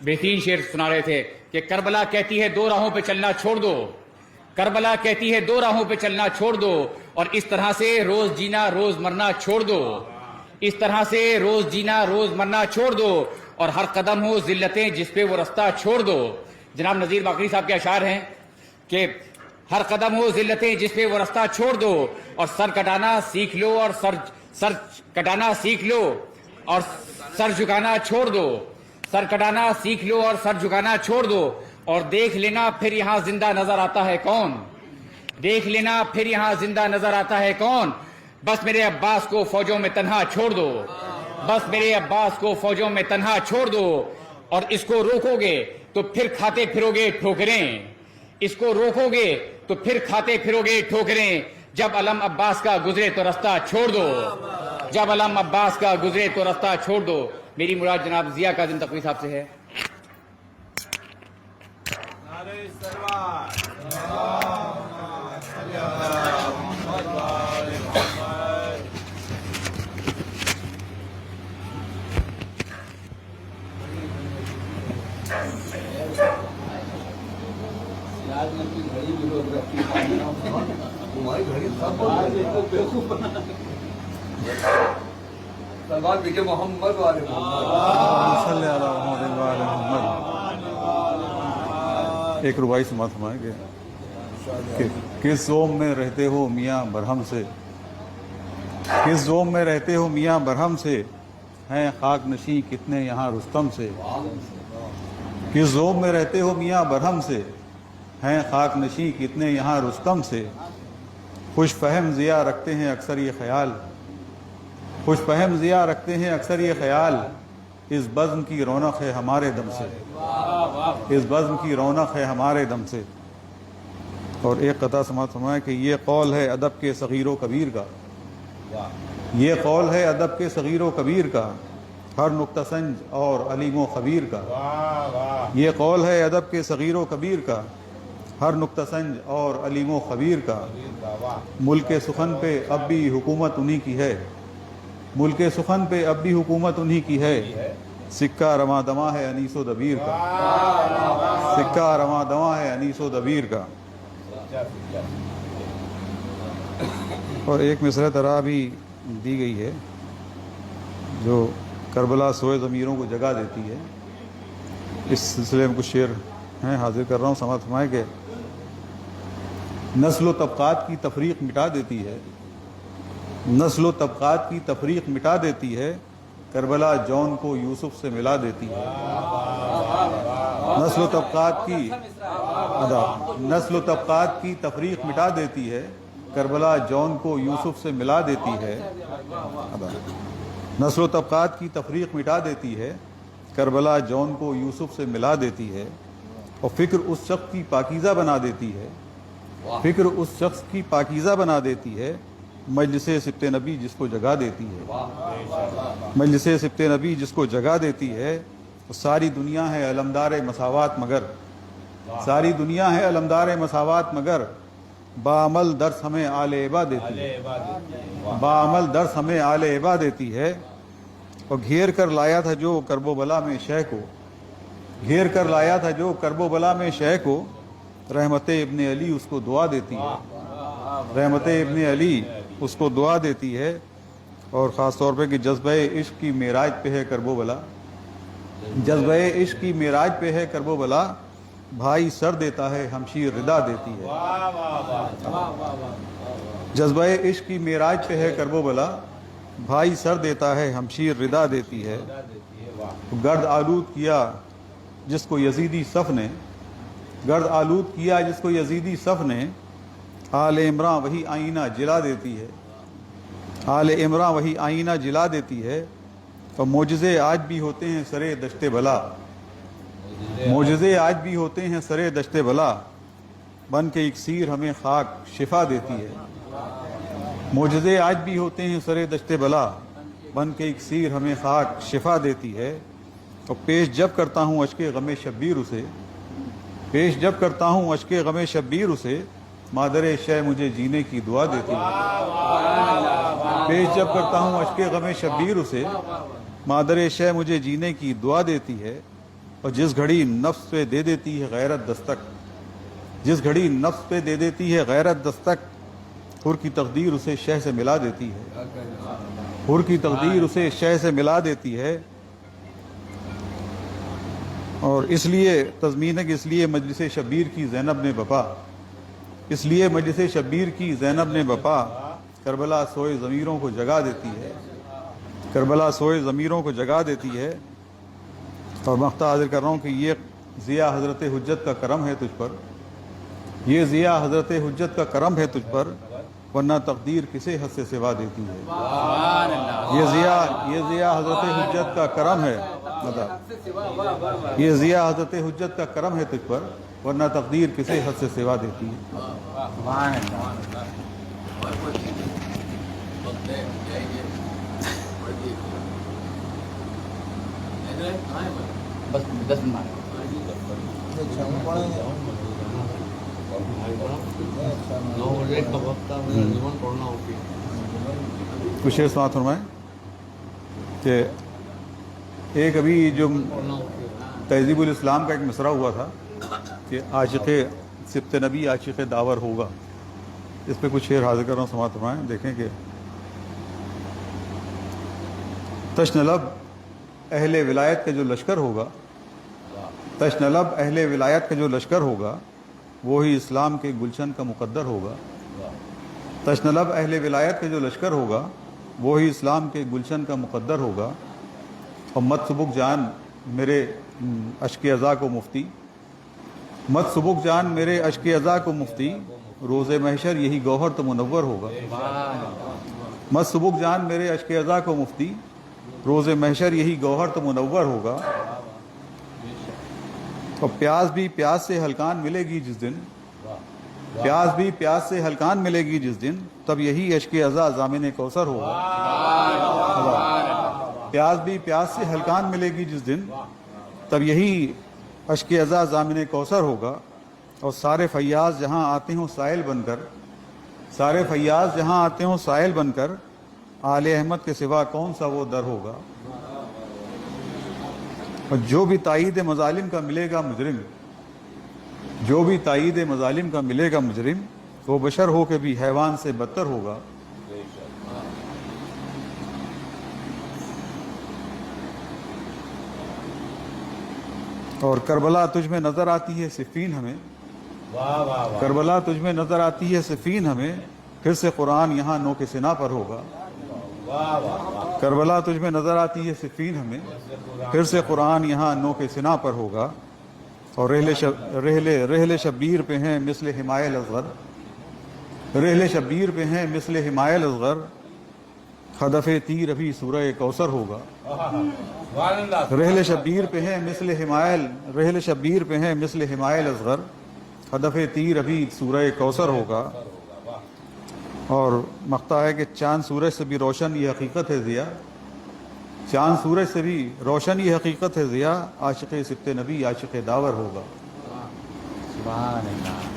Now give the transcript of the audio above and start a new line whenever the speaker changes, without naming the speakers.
بہترین شعر سنا رہے تھے کہ کربلا کہتی ہے دو راہوں پہ چلنا چھوڑ دو، کربلا کہتی ہے دو راہوں پہ چلنا چھوڑ دو، اور اس طرح سے روز جینا روز مرنا چھوڑ دو، اس طرح سے روز جینا روز مرنا چھوڑ دو، اور ہر قدم ہو ذلتیں جس پہ وہ رستہ چھوڑ دو۔ جناب نذیر باقری صاحب کے اشعار ہیں کہ ہر قدم ہو ذلتیں جس پہ وہ رستہ چھوڑ دو، اور سر کٹانا سیکھ لو اور سر کٹانا سیکھ لو اور سر جھکانا چھوڑ دو، سر کٹانا سیکھ لو اور سر جھکانا چھوڑ دو، اور دیکھ لینا پھر یہاں زندہ نظر آتا ہے کون، دیکھ لینا پھر یہاں زندہ نظر آتا ہے کون، بس میرے عباس کو فوجوں میں تنہا چھوڑ دو، بس میرے عباس کو فوجوں میں تنہا چھوڑ دو، اور اس کو روکو گے تو پھر کھاتے پھرو گے ٹھوکریں، اس کو روکو گے تو پھر کھاتے پھرو گے ٹھوکریں، جب علم عباس کا گزرے تو رستہ چھوڑ دو، جب علم عباس کا گزرے تو رستہ چھوڑ دو۔ میری مراد جناب ضیاء کاظم تقوی صاحب سے ہے۔
ایک رباعی سماعت فرمائیں گے کہ کس زوم میں رہتے ہو میاں برہم سے، کس زوم میں رہتے ہو میاں برہم سے، ہیں خاک نشیں کتنے یہاں رستم سے، کس زوم میں رہتے ہو میاں برہم سے، ہیں خاک نشیں کتنے یہاں رستم سے، خوش فہم ضیاء رکھتے ہیں اکثر یہ خیال، خوش فہم ضیاء رکھتے ہیں اکثر یہ خیال، اس بزم کی رونق ہے ہمارے دم سے، اس بزم کی رونق ہے ہمارے دم سے۔ اور ایک قطعہ سماعت فرمائیں کہ یہ قول ہے ادب کے صغیر و کبیر کا، یہ قول ہے ادب کے صغیر و کبیر کا، ہر نکتہ سنج اور علیم و خبیر کا، یہ قول ہے ادب کے صغیر و کبیر کا، ہر نکتہ سنج اور علیم و خبیر کا، ملک سخن پہ اب بھی حکومت انہی کی ہے، ملک سخن پہ اب بھی حکومت انہی کی ہے، سکہ رواں دواں ہے انیس و دبیر کا، سکہ رواں دواں ہے انیس و دبیر کا۔ اور ایک مصرع طرح بھی دی گئی ہے جو کربلا سوئے ضمیروں کو جگہ دیتی ہے، اس سلسلے میں کچھ شعر ہیں حاضر کر رہا ہوں، سماعت فرمائیں کہ نسل و طبقات کی تفریق مٹا دیتی ہے، نسل و طبقات کی تفریق مٹا دیتی ہے، کربلا جون کو یوسف سے ملا دیتی ہے، نسل و طبقات کی نسل و طبقات کی تفریق مٹا دیتی ہے، کربلا جون کو یوسف سے ملا دیتی ہے، نسل و طبقات کی تفریق مٹا دیتی ہے، کربلا جون کو یوسف سے ملا دیتی ہے، اور فکر اس شخص کی پاکیزہ بنا دیتی ہے، فکر اس شخص کی پاکیزہ بنا دیتی ہے، مجلس سبت نبی جس کو جگہ دیتی ہے، مجلس سبت نبی جس کو جگہ دیتی ہے، ساری دنیا ہے علمدار مساوات مگر، ساری دنیا ہے علمدار مساوات مگر، بعمل درس ہمیں آل عبا دیتی ہے، بعمل درس ہمیں آل عبا دیتی ہے، اور گھیر کر لایا تھا جو کرب و بلا میں شے کو، گھیر کر لایا تھا جو کرب و بلا میں شے کو، رحمت ابن علی اس کو دعا دیتی ہے، رحمت ابن علی اس کو دعا دیتی ہے، اور خاص طور پہ کہ جذبہ عشق کی معراج پہ ہے کرب و بلا، جذبہ عشق کی معراج پہ ہے کرب و بلا، بھائی سر دیتا ہے ہمشیر ردا دیتی ہے، جذبہ عشق کی معراج پہ ہے کرب و بلا، بھائی سر دیتا ہے ہمشیر ردا دیتی ہے، گرد آلود کیا جس کو یزیدی صف نے، گرد آلود کیا جس کو یزیدی صف نے، آل عمران وہی آئینہ جلا دیتی ہے، آل عمران وہی آئینہ جلا دیتی ہے، اور معجزے آج بھی ہوتے ہیں سرے دشت بلا، معجزے آج بھی ہوتے ہیں سرے دشت بلا، بن کے اکسیر ہمیں خاک شفا دیتی ہے، معجزے آج بھی ہوتے ہیں سرے دشت بلا، بن کے اکسیر ہمیں خاک شفا دیتی ہے، اور پیش جب کرتا ہوں اشک غم شبیر اسے، پیش جب کرتا ہوں اشک غم شبیر اسے، مادر شہ مجھے جینے کی دعا دیتی ہے، پیش جب کرتا ہوں اشک غم شبیر اسے، مادر شہ مجھے جینے کی دعا دیتی ہے، اور جس گھڑی نفس پہ دے دیتی ہے غیرت دستک، جس گھڑی نفس پہ دے دیتی ہے غیرت دستک، حر کی تقدیر اسے شہ سے ملا دیتی ہے، حر کی تقدیر اسے شہ سے ملا دیتی ہے۔ اور اس لیے تضمین ہے کہ اس لیے مجلس شبیر کی زینب نے بپا، اس لیے مجلس شبیر کی زینب نے بپا، کربلا سوئے ضمیروں کو جگا دیتی ہے، کربلا سوئے ضمیروں کو جگا دیتی ہے۔ اور مقطع حاضر کر رہا ہوں کہ یہ ضیاء حضرت حجت کا کرم ہے تجھ پر، یہ ضیاء حضرت حجت کا کرم ہے تجھ پر، ورنہ تقدیر کسے حد سے سوا دیتی ہے۔ یہ ضیاء حضرت حجت کا کرم ہے، یہ ضیاء حضرت حجت کا کرم ہے تجھ پر، ورنہ تقدیر کسے حد سے سوا دیتی ہے۔
بس 10 منٹ
کچھ سماعت فرمائیں کہ ایک ابھی جو تہذیب الاسلام کا ایک مصرع ہوا تھا کہ عاشق سبت نبی عاشق داور ہوگا، اس پہ کچھ شعر حاضر کر رہا ہوں، سماعت فرمائیں۔ دیکھیں کہ تشن لب اہل ولایت کا جو لشکر ہوگا، تشن لب اہل ولایت کا جو لشکر ہوگا، وہی اسلام کے گلشن کا مقدر ہوگا۔ تشن لب اہل ولایت کا جو لشکر ہوگا، وہی اسلام کے گلشن کا مقدر ہوگا۔ اور مت سبک جان میرے اشک ازا کو مفتی، مت سبک جان میرے اشک ازا کو مفتی، روز محشر یہی گوہر تو منور ہوگا۔ مت سبک جان میرے اشک ازا کو مفتی، روز محشر یہی گوہر تو منور ہوگا۔ اور پیاس بھی پیاس سے ہلکان ملے گی جس دن، پیاس بھی پیاس سے ہلکان ملے گی جس دن، تب یہی اشک ازا ضامن کوثر ہوگا۔ پیاس بھی پیاس سے ہلکان ملے گی جس دن، تب یہی اشک ازا ضامن کوثر ہوگا۔ اور سارے فیاض جہاں آتے ہوں سائل بن کر، سارے فیاض جہاں آتے ہوں سائل بن کر، آل احمد کے سوا کون سا وہ در ہوگا۔ اور جو بھی تائید مظالم کا ملے گا مجرم، جو بھی تائید مظالم کا ملے گا مجرم، وہ بشر ہو کے بھی حیوان سے بدتر ہوگا۔ اور کربلا تجھ میں نظر آتی ہے صفین ہمیں، کربلا تجھ میں نظر آتی ہے صفین ہمیں، پھر سے قرآن یہاں نو کے سنا پر ہوگا۔ کربلا تجھ میں نظر آتی ہے صفین ہمیں، پھر سے قرآن یہاں نو کے سنا پر ہوگا۔ اور رحل شبیر پہ ہیں مثل حمایل اصغر، رحل شبیر پہ ہیں مثل حمایل اصغر، ہدف تیر ابھی سورہ کوثر ہوگا۔ رحل شبیر پہ ہیں مثل حمایل، رحل شبیر پہ ہیں مثل حمایل اصغر، ہدف تیر ابھی سورہ کوثر ہوگا۔ اور مقطع ہے کہ چاند سورج سے بھی روشن یہ حقیقت ہے ضیاء، چاند سورج سے بھی روشن یہ حقیقت ہے ضیاء، عاشق سبت نبی عاشق داور ہوگا۔
سبحان اللہ۔